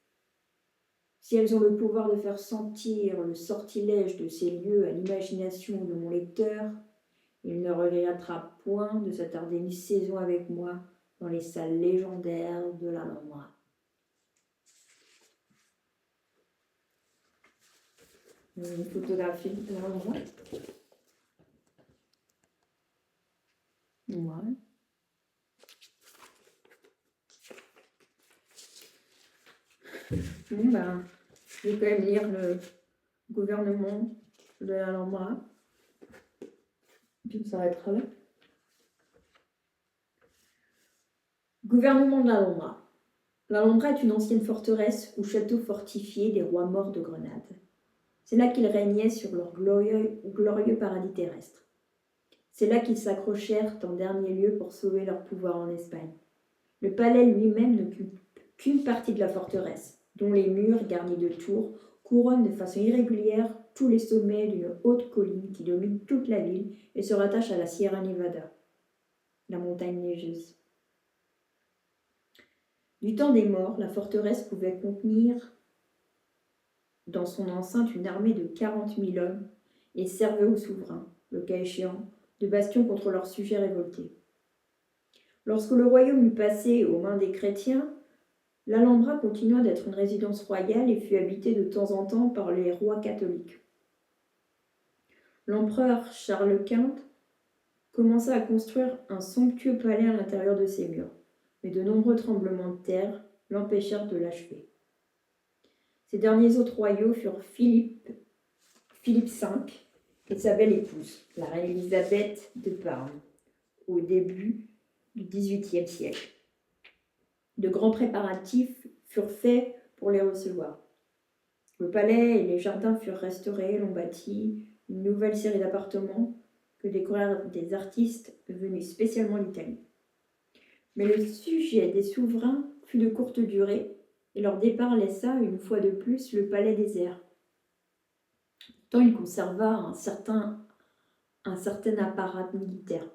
Si elles ont le pouvoir de faire sentir le sortilège de ces lieux à l'imagination de mon lecteur, il ne regrettera point de s'attarder une saison avec moi dans les salles légendaires de l'Alhambra. Une photographie de l'Alhambra. Ouais. Bon, ben, je vais quand même lire le gouvernement de l'Alhambra. Puis on s'arrêtera là. Gouvernement de l'Alhambra. L'Alhambra est une ancienne forteresse ou château fortifié des rois morts de Grenade. C'est là qu'ils régnaient sur leur glorieux paradis terrestre. C'est là qu'ils s'accrochèrent en dernier lieu pour sauver leur pouvoir en Espagne. Le palais lui-même n'occupe qu'une partie de la forteresse, dont les murs, garnis de tours, couronnent de façon irrégulière tous les sommets d'une haute colline qui domine toute la ville et se rattache à la Sierra Nevada, la montagne neigeuse. Du temps des morts, la forteresse pouvait contenir dans son enceinte une armée de 40 000 hommes et servait aux souverains, le cas échéant, de bastion contre leurs sujets révoltés. Lorsque le royaume eut passé aux mains des chrétiens, l'Alhambra continua d'être une résidence royale et fut habitée de temps en temps par les rois catholiques. L'empereur Charles Quint commença à construire un somptueux palais à l'intérieur de ses murs, mais de nombreux tremblements de terre l'empêchèrent de l'achever. Ses derniers hôtes royaux furent Philippe V et sa belle épouse, la reine Élisabeth de Parme, au début du XVIIIe siècle. De grands préparatifs furent faits pour les recevoir. Le palais et les jardins furent restaurés, l'on bâtit une nouvelle série d'appartements que décorèrent des artistes venus spécialement d'Italie. Mais le sujet des souverains fut de courte durée et leur départ laissa une fois de plus le palais désert. Pourtant, il conserva un certain apparat militaire.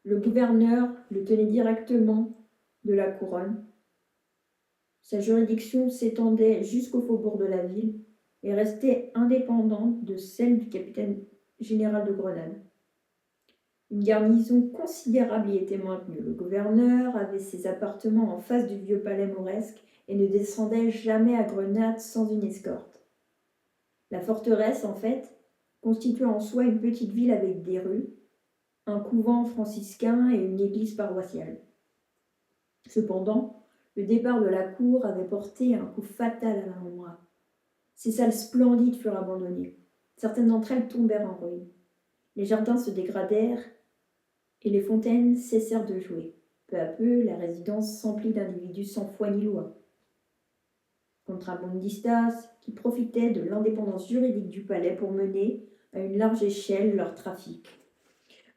Le gouverneur le tenait directement de la couronne. Sa juridiction s'étendait jusqu'au faubourg de la ville et restait indépendante de celle du capitaine général de Grenade. Une garnison considérable y était maintenue. Le gouverneur avait ses appartements en face du vieux palais mauresque et ne descendait jamais à Grenade sans une escorte. La forteresse, en fait, constituait en soi une petite ville avec des rues, un couvent franciscain et une église paroissiale. Cependant, le départ de la cour avait porté un coup fatal à l'Alhambra. Ces salles splendides furent abandonnées. Certaines d'entre elles tombèrent en ruine. Les jardins se dégradèrent et les fontaines cessèrent de jouer. Peu à peu, la résidence s'emplit d'individus sans foi ni loi. Contrabandistas qui profitaient de l'indépendance juridique du palais pour mener à une large échelle leur trafic.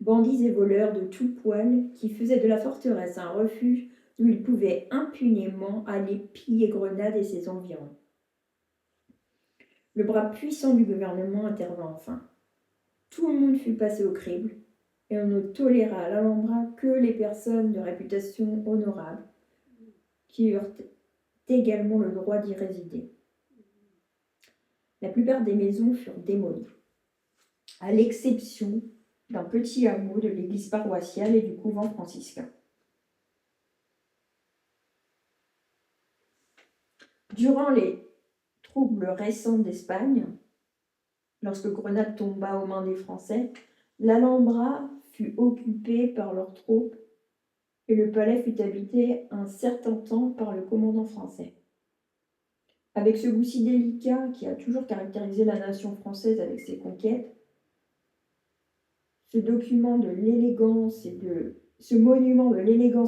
Bandits et voleurs de tout poil qui faisaient de la forteresse un refuge d'où ils pouvaient impunément aller piller Grenade et ses environs. Le bras puissant du gouvernement intervint enfin. Tout le monde fut passé au crible, et on ne toléra à l'Alhambra que les personnes de réputation honorable, qui eurent également le droit d'y résider. La plupart des maisons furent démolies, à l'exception d'un petit hameau de l'église paroissiale et du couvent franciscain. Durant les troubles récents d'Espagne, lorsque Grenade tomba aux mains des Français, l'Alhambra fut occupée par leurs troupes et le palais fut habité un certain temps par le commandant français. Avec ce goût si délicat qui a toujours caractérisé la nation française avec ses conquêtes, ce monument de l'élégance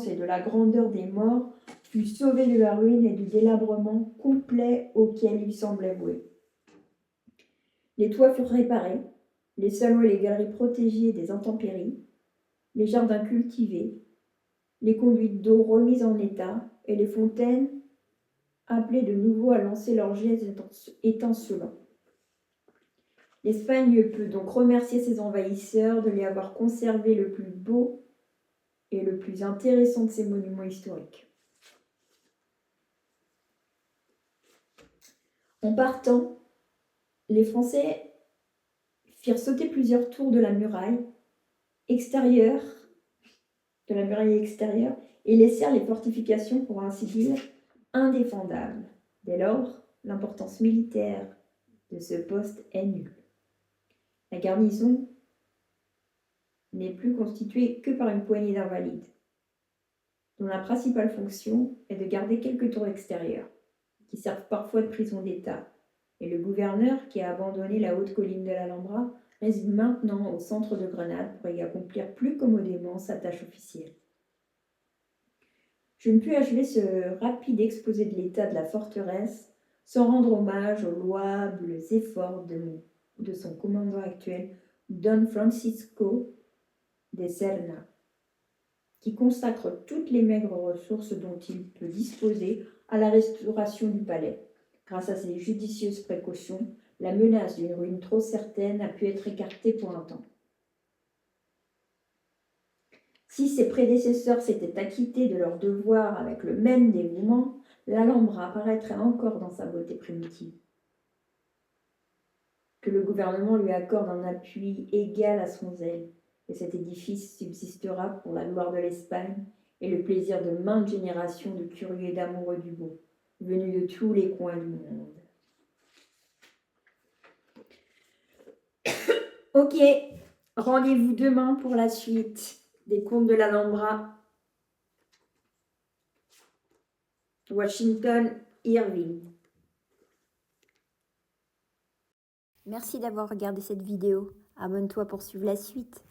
et de la grandeur des morts fut sauvé de la ruine et du délabrement complet auquel il semblait voué. Les toits furent réparés, les salons et les galeries protégées des intempéries, les jardins cultivés, les conduites d'eau remises en état et les fontaines appelées de nouveau à lancer leurs jets étincelants. L'Espagne peut donc remercier ses envahisseurs de lui avoir conservé le plus beau et le plus intéressant de ses monuments historiques. En partant, les Français firent sauter plusieurs tours de la muraille extérieure, et laissèrent les fortifications, pour ainsi dire, indéfendables. Dès lors, l'importance militaire de ce poste est nulle. La garnison n'est plus constituée que par une poignée d'invalides, dont la principale fonction est de garder quelques tours extérieures, qui servent parfois de prison d'État, et le gouverneur, qui a abandonné la haute colline de l'Alhambra, réside maintenant au centre de Grenade pour y accomplir plus commodément sa tâche officielle. Je ne puis achever ce rapide exposé de l'état de la forteresse sans rendre hommage aux louables efforts de son commandant actuel, Don Francisco de Serna, qui consacre toutes les maigres ressources dont il peut disposer à la restauration du palais. Grâce à ses judicieuses précautions, la menace d'une ruine trop certaine a pu être écartée pour un temps. Si ses prédécesseurs s'étaient acquittés de leurs devoirs avec le même dévouement, l'Alhambra apparaîtrait encore dans sa beauté primitive. Que le gouvernement lui accorde un appui égal à son zèle, et cet édifice subsistera pour la gloire de l'Espagne et le plaisir de maintes générations de curieux et d'amoureux du beau, venus de tous les coins du monde. Ok, rendez-vous demain pour la suite des contes de l'Alhambra. Washington Irving. Merci d'avoir regardé cette vidéo. Abonne-toi pour suivre la suite.